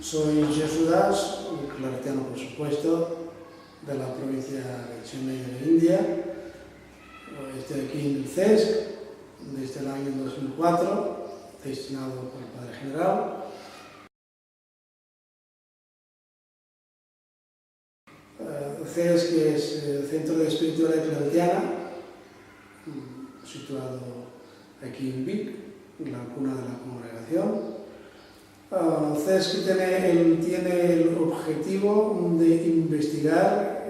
Soy Jesús Das, claretiano por supuesto, de la provincia de Chennai de la India. Estoy aquí en el CESC desde el año 2004, destinado por el Padre General. El CESC es el Centro de Espiritualidad Claretiana, situado aquí en Vic, la cuna de la congregación. El CESC tiene el objetivo de investigar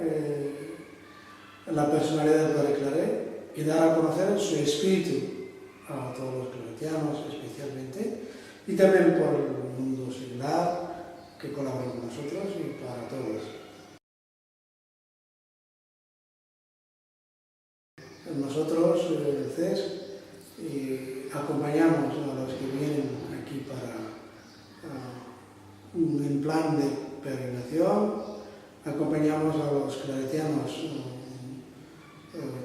la personalidad del Padre Claret y dar a conocer su espíritu a todos los claretianos especialmente, y también por el mundo secular que colabora con nosotros y para todos. Nosotros, el CESC, acompañamos a los que vienen aquí en plan de peregrinación, acompañamos a los claretianos,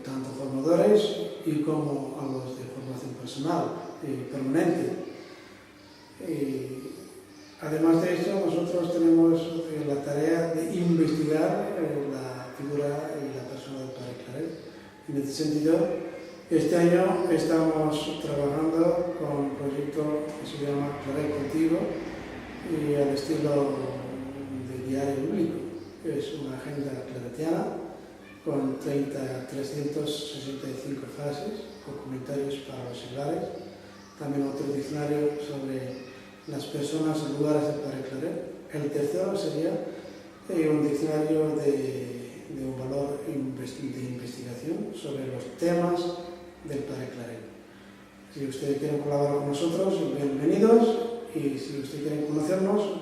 tanto formadores y como a los de formación personal permanente. Además de esto, nosotros tenemos la tarea de investigar la figura y la persona del Padre Claret. En este sentido, este año estamos trabajando con un proyecto que se llama Claret Contigo, y al estilo de diario bíblico. Es una agenda claretiana con 365 frases o comentarios para los seglares. También otro diccionario sobre las personas y lugares del Padre Claret. El tercero sería un diccionario de un valor de investigación sobre los temas del Padre Claret. Si ustedes quieren colaborar con nosotros, bienvenidos, y si ustedes quieren conocernos,